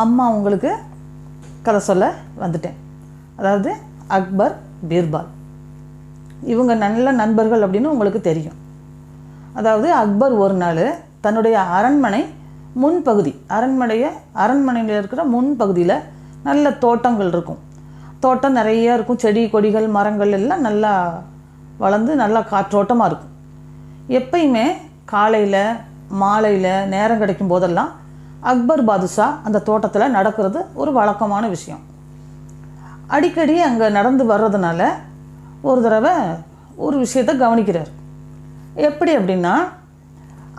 அம்மா உங்களுக்கு கதை சொல்ல வந்துட்டேன். அதாவது அக்பர், பீர்பால் இவங்க நல்ல நண்பர்கள் அப்படின்னு உங்களுக்கு தெரியும். அதாவது அக்பர் ஒரு நாள் தன்னுடைய அரண்மனை முன்பகுதி, அரண்மனையில் இருக்கிற முன்பகுதியில் நல்ல தோட்டங்கள் இருக்கும். தோட்டம் நிறைய இருக்கும், செடி கொடிகள் மரங்கள் எல்லாம் நல்லா வளர்ந்து நல்லா காற்றோட்டமாக இருக்கும். எப்பயுமே காலையில் மாலையில் நேரம் கிடைக்கும் போதெல்லாம் அக்பர் பாதுஷா அந்த தோட்டத்தில் நடக்கிறது ஒரு வழக்கமான விஷயம். அடிக்கடி அங்கே நடந்து வர்றதுனால ஒரு தடவை ஒரு விஷயத்தை கவனிக்கிறார். எப்படி அப்படின்னா,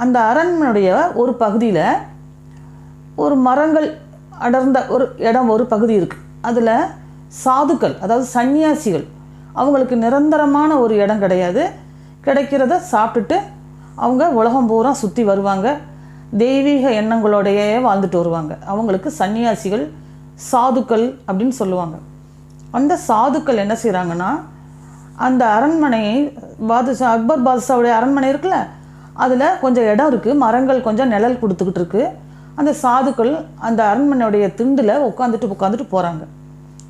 அந்த அரண்மனையுடைய ஒரு பகுதியில் ஒரு மரங்கள் அடர்ந்த ஒரு இடம், ஒரு பகுதி இருக்குது. அதில் சாதுக்கள், அதாவது சன்னியாசிகள், அவங்களுக்கு நிரந்தரமான ஒரு இடம் கிடையாது. கிடைக்கிறத சாப்பிட்டுட்டு அவங்க உலகம் பூரா சுற்றி வருவாங்க. தெய்வீக எண்ணங்களோடையே வாழ்ந்துட்டு வருவாங்க. அவங்களுக்கு சன்னியாசிகள், சாதுக்கள் அப்படின்னு சொல்லுவாங்க. அந்த சாதுக்கள் என்ன செய்கிறாங்கன்னா, அந்த அரண்மனையை அக்பர் பாதுஷாவுடைய அரண்மனை இருக்குல்ல, அதில் கொஞ்சம் இடம் இருக்குது, மரங்கள் கொஞ்சம் நிழல் கொடுத்துக்கிட்டு இருக்குது. அந்த சாதுக்கள் அந்த அரண்மனையுடைய திண்டில் உட்காந்துட்டு போகிறாங்க.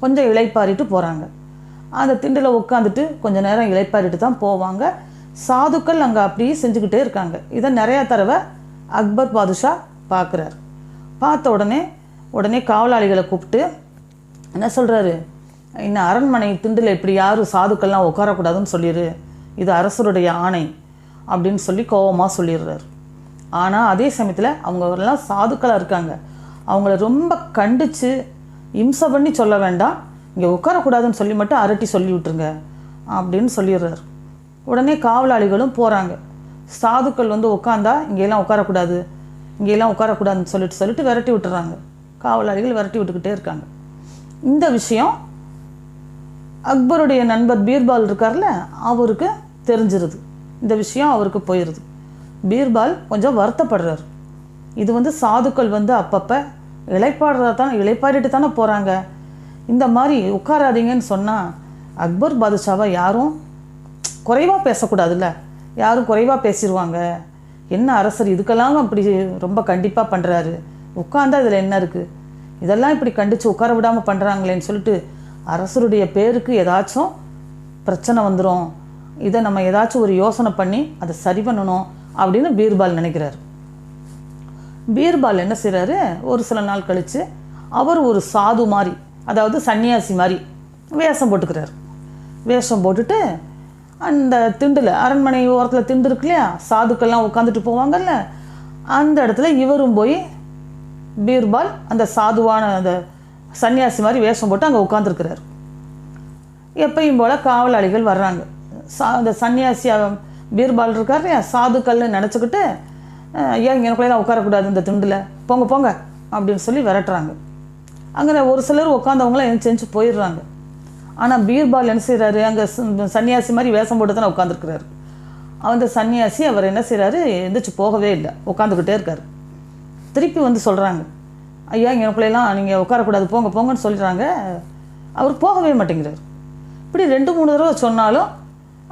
கொஞ்சம் இளைப்பாரிட்டு போகிறாங்க. அந்த திண்டில் உட்காந்துட்டு கொஞ்சம் நேரம் இளைப்பாரிட்டு தான் போவாங்க. சாதுக்கள் அங்கே அப்படியே செஞ்சுக்கிட்டே இருக்காங்க. இதை நிறையா தடவை அக்பர் பாதுஷா பார்க்குறாரு. பார்த்த உடனே காவலாளிகளை கூப்பிட்டு என்ன சொல்கிறாரு, இன்னும் அரண்மனை திண்டில் இப்படி யாரும் சாதுக்கள்லாம் உட்காரக்கூடாதுன்னு சொல்லிடு, இது அரசருடைய ஆணை அப்படின்னு சொல்லி கோபமாக சொல்லிடுறாரு. ஆனால் அதே சமயத்தில் அவங்கெல்லாம் சாதுக்களாக இருக்காங்க. அவங்கள ரொம்ப கண்டித்து இம்சை பண்ணி சொல்ல வேண்டாம், இங்கே உட்காரக்கூடாதுன்னு சொல்லி மட்டும் அரட்டி சொல்லி விட்டுருங்க அப்படின்னு சொல்லிடுறாரு. உடனே காவலாளிகளும் போகிறாங்க. சாதுக்கள் வந்து உட்காந்தா இங்கெல்லாம் உட்காரக்கூடாதுன்னு சொல்லிட்டு விரட்டி விட்டுறாங்க. காவலாளிகள் விரட்டி விட்டுக்கிட்டே இருக்காங்க. இந்த விஷயம் அக்பருடைய நண்பர் பீர்பால் இருக்கார்ல, அவருக்கு தெரிஞ்சிருது. இந்த விஷயம் அவருக்கு போயிடுது. பீர்பால் கொஞ்சம் வருத்தப்படுறார். இது வந்து சாதுக்கள் வந்து அப்பப்போ இளைப்பாடிட்டு தானே போகிறாங்க, இந்த மாதிரி உட்காராதீங்கன்னு சொன்னால் அக்பர் பாதுஷாவை யாரும் குறைவாக பேசக்கூடாதுல்ல, யாரும் குறைவாக பேசிடுவாங்க. என்ன அரசர் இதுக்கெல்லாம் அப்படி ரொம்ப கண்டிப்பாக பண்ணுறாரு, உட்காந்தா இதில் என்ன இருக்குது, இதெல்லாம் இப்படி கண்டித்து உட்கார விடாமல் பண்ணுறாங்களேன்னு சொல்லிட்டு அரசருடைய பேருக்கு ஏதாச்சும் பிரச்சனை வந்துடும், இதை நம்ம ஏதாச்சும் ஒரு யோசனை பண்ணி அதை சரி பண்ணணும் அப்படின்னு பீர்பால் நினைக்கிறார். பீர்பால் என்ன செய்கிறாரு, ஒரு சில நாள் கழித்து அவர் ஒரு சாது மாதிரி, அதாவது சன்னியாசி மாதிரி வேஷம் போட்டுக்கிறார். வேஷம் போட்டுட்டு அந்த திண்டில், அரண்மனை ஓரத்தில் திண்டு இருக்கு இல்லையா, சாதுக்கள்லாம் உட்காந்துட்டு போவாங்கல்ல, அந்த இடத்துல இவரும் போய் பீர்பால் அந்த சாதுவான அந்த சன்னியாசி மாதிரி வேஷம் போட்டு அங்கே உட்காந்துருக்கிறார். எப்பயும் போல் காவலாளிகள் வர்றாங்க. அந்த சன்னியாசி பீர்பால் இருக்கார் இல்லையா, சாதுக்கள்னு நினச்சிக்கிட்டு, ஏன் எனக்குள்ளே உட்காரக்கூடாது இந்த திண்டில், போங்க அப்படின்னு சொல்லி விரட்டுறாங்க. அங்கே ஒரு சிலர் உட்காந்தவங்களாம் எழுந்து போயிடுறாங்க. ஆனால் பீர்பால் என்ன செய்கிறாரு, அங்கே சன்னியாசி மாதிரி வேஷம் போட்டு தானே உட்காந்துருக்கிறாரு. அந்த சன்னியாசி அவர் என்ன செய்கிறாரு, எந்திரிச்சு போகவே இல்லை, உட்காந்துக்கிட்டே இருக்கார். திருப்பி வந்து சொல்கிறாங்க, ஐயா எனக்குள்ளெல்லாம் நீங்கள் உட்காரக்கூடாது, போங்கன்னு சொல்லிடுறாங்க. அவர் போகவே மாட்டேங்கிறார். இப்படி 2-3 தடவை சொன்னாலும்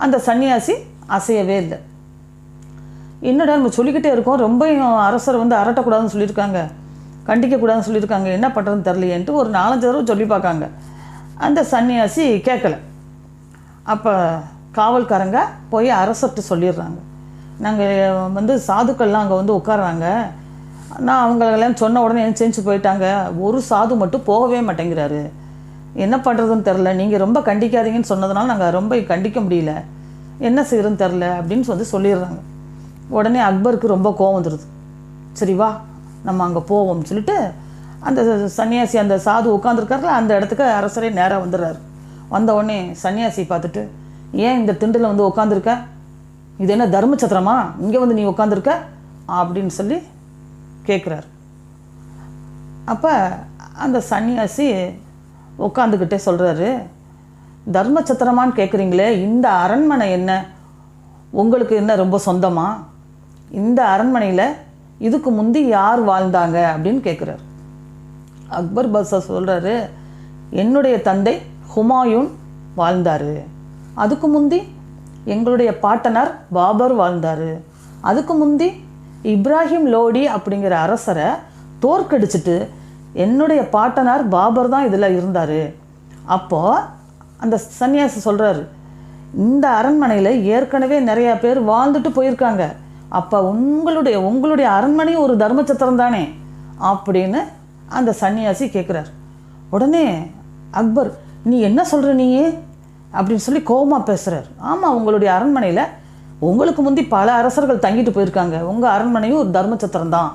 அந்த சன்னியாசி அசையவே இல்லை. என்னடா நம்ம சொல்லிக்கிட்டே இருக்கோம், ரொம்ப அரசர் வந்து அரட்டக்கூடாதுன்னு சொல்லியிருக்காங்க, கண்டிக்கக்கூடாதுன்னு சொல்லியிருக்காங்க, என்ன பண்ணுறதுன்னு தெரியலையேன்ட்டு ஒரு 4-5 தடவை சொல்லி பார்க்காங்க. அந்த சன்னியாசி கேட்கலை. அப்போ காவல்காரங்க போய் அரசர்கிட்ட சொல்லிடுறாங்க, நாங்கள் வந்து சாதுக்கள்லாம் அங்கே வந்து உட்காராங்க, நான் அவங்களெல்லாம் சொன்ன உடனே செஞ்சு போயிட்டாங்க, ஒரு சாது மட்டும் போகவே மாட்டேங்கிறாரு, என்ன பண்ணுறதுன்னு தெரில, நீங்கள் ரொம்ப கண்டிக்காதீங்கன்னு சொன்னதுனால நாங்கள் ரொம்ப கண்டிக்க முடியல, என்ன செய்கிறதுன்னு தெரில அப்படின்னு சொல்லிடுறாங்க. உடனே அக்பருக்கு ரொம்ப கோவம் வந்துடுது. சரி வா நம்ம அங்கே போவோம்னு சொல்லிட்டு அந்த சன்னியாசி, அந்த சாது உட்காந்துருக்காருல, அந்த இடத்துக்கு அரசரே நேராக வந்துடுறாரு. வந்த உடனே சன்னியாசி பார்த்துட்டு, ஏன் இந்த திண்டில் வந்து உட்காந்துருக்க, இது என்ன தர்மச்சத்திரமா, இங்கே வந்து நீ உட்காந்துருக்க அப்படின்னு சொல்லி கேட்குறாரு. அப்போ அந்த சன்னியாசி உட்காந்துக்கிட்டே சொல்கிறாரு, தர்மச்சத்திரமான்னு கேட்குறீங்களே, இந்த அரண்மனை என்ன உங்களுக்கு என்ன ரொம்ப சொந்தமா, இந்த அரண்மனையில் இதுக்கு முந்தி யார் வாழ்ந்தாங்க அப்படின்னு கேட்குறாரு. அக்பர் பாதுஷா சொல்கிறாரு, என்னுடைய தந்தை ஹுமாயூன் வாழ்ந்தார், அதுக்கு முந்தி எங்களுடைய பாட்டனார் பாபர் வாழ்ந்தார், அதுக்கு முந்தி இப்ராஹிம் லோடி அப்படிங்கிற அரசரை தோற்கடிச்சிட்டு என்னுடைய பாட்டனார் பாபர் தான் இதில் இருந்தார். அப்போது அந்த சன்னியாசி சொல்கிறாரு, இந்த அரண்மனையில் ஏற்கனவே நிறையா பேர் வாழ்ந்துட்டு போயிருக்காங்க. அப்போ உங்களுடைய அரண்மனையும் ஒரு தர்மச்சத்திரம் தானே அப்படின்னு அந்த சன்னியாசி கேட்குறார். உடனே அக்பர், நீ என்ன சொல்கிற நீயே அப்படின்னு சொல்லி கோபமாக பேசுகிறார். ஆமாம், உங்களுடைய அரண்மனையில் உங்களுக்கு முந்தி பல அரசர்கள் தங்கிட்டு போயிருக்காங்க, உங்கள் அரண்மனையும் ஒரு தர்மச்சத்திரம் தான்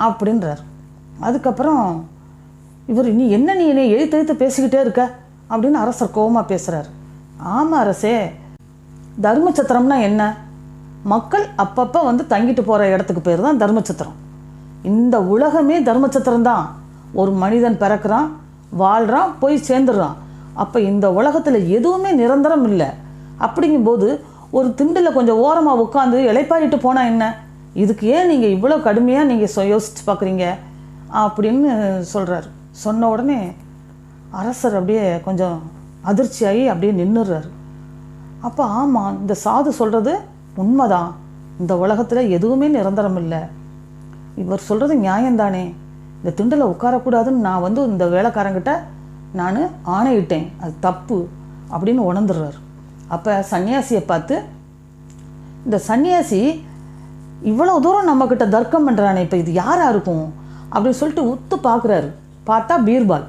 அப்படின்றார். அதுக்கப்புறம் இவர், நீ என்னை எழுத்து பேசிக்கிட்டே இருக்க அப்படின்னு அரசர் கோபமாக பேசுகிறார். ஆமாம் அரசே, தர்மச்சத்திரம்னா என்ன? மக்கள் அப்பப்போ வந்து தங்கிட்டு போகிற இடத்துக்கு பேர் தான் தர்மச்சத்திரம். இந்த உலகமே தர்மச்சத்திரம் தான். ஒரு மனிதன் பிறக்கிறான், வாழ்கிறான், போய் சேர்ந்துடுறான். அப்போ இந்த உலகத்தில் எதுவுமே நிரந்தரம் இல்லை. அப்படிங்கும்போது ஒரு திண்டில் கொஞ்சம் ஓரமாக உட்காந்து இளைப்பாறிட்டு போனால் என்ன? இதுக்கு ஏன் நீங்கள் இவ்வளோ கடுமையாக நீங்கள் யோசித்து பார்க்குறீங்க அப்படின்னு சொல்கிறார். சொன்ன உடனே அரசர் அப்படியே கொஞ்சம் அதிர்ச்சியாகி அப்படியே நின்றுறாரு. அப்போ ஆமாம், இந்த சாது சொல்கிறது உண்மைதான். இந்த உலகத்தில் எதுவுமே நிரந்தரம் இல்லை. இவர் சொல்கிறது நியாயம்தானே. இந்த திண்டில் உட்காரக்கூடாதுன்னு நான் வந்து இந்த வேலைக்காரங்கிட்ட நான் ஆணையிட்டேன், அது தப்பு அப்படின்னு உணர்ந்துடுறாரு. அப்போ சன்னியாசியை பார்த்து, இந்த சன்னியாசி இவ்வளோ தூரம் நம்மக்கிட்ட தர்க்கம் பண்ணுறானே, இப்போ இது யாராக இருக்கும் அப்படின்னு சொல்லிட்டு உத்து பார்க்குறாரு. பார்த்தா பீர்பால்.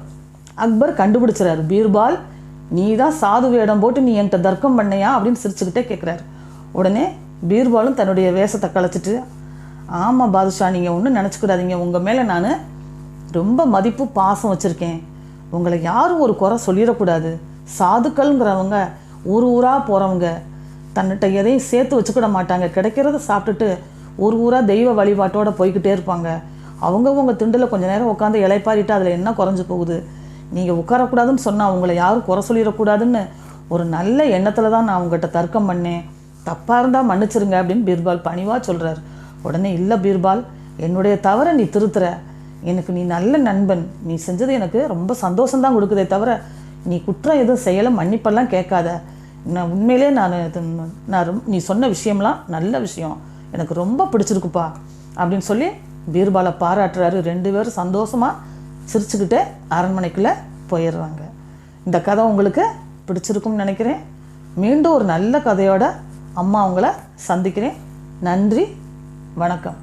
அக்பர் கண்டுபிடிச்சிறாரு, பீர்பால் நீ தான் சாது வேடம் போட்டு நீ என்கிட்ட தர்க்கம் பண்ணையா அப்படின்னு சிரிச்சுக்கிட்டே கேட்குறாரு. உடனே பீர்பாலும் தன்னுடைய வேஷத்தை கலைச்சிட்டு, ஆமாம் பாதுஷா, நீங்கள் ஒன்றும் நினச்சிக்கூடாதீங்க, உங்கள் மேலே நான் ரொம்ப மதிப்பு பாசம் வச்சுருக்கேன். உங்களை யாரும் ஒரு குறை சொல்லிடக்கூடாது. சாதுக்கள்ங்கிறவங்க ஊராக போகிறவங்க தன்னிட்ட எதையும் சேர்த்து வச்சுக்கிட மாட்டாங்க. கிடைக்கிறத சாப்பிட்டுட்டு ஊராக தெய்வ வழிபாட்டோடு போய்கிட்டே இருப்பாங்க. அவங்கவுங்க திண்டில் கொஞ்சம் நேரம் உட்காந்து இளைப்பாரிட்டு அதில் என்ன குறைஞ்சி போகுது? நீங்கள் உட்காரக்கூடாதுன்னு சொன்னால் அவங்கள யாரும் குறை சொல்லிடக்கூடாதுன்னு ஒரு நல்ல எண்ணத்தில் தான் நான் உங்கள்கிட்ட தர்க்கம் பண்ணேன். தப்பாக இருந்தால் மன்னிச்சிருங்க அப்படின்னு பீர்பால் பணிவாக சொல்கிறார். உடனே, இல்லை பீர்பால், என்னுடைய தவறை நீ திருத்துற, எனக்கு நீ நல்ல நண்பன், நீ செஞ்சது எனக்கு ரொம்ப சந்தோஷம்தான் கொடுக்குதே தவிர நீ குற்றம் எதுவும் செய்யலை, மன்னிப்பெல்லாம் கேட்காத. நான் உண்மையிலே நீ சொன்ன விஷயம்லாம் நல்ல விஷயம், எனக்கு ரொம்ப பிடிச்சிருக்குப்பா அப்படின்னு சொல்லி பீர்பாலை பாராட்டுறாரு. 2 பேரும் சந்தோஷமாக சிரிச்சுக்கிட்டே அரண்மனைக்குள்ளே போயிடுறாங்க. இந்த கதை உங்களுக்கு பிடிச்சிருக்கும்னு நினைக்கிறேன். மீண்டும் ஒரு நல்ல கதையோட அம்மா உங்களை சந்திக்கிறேன். நன்றி, வணக்கம்.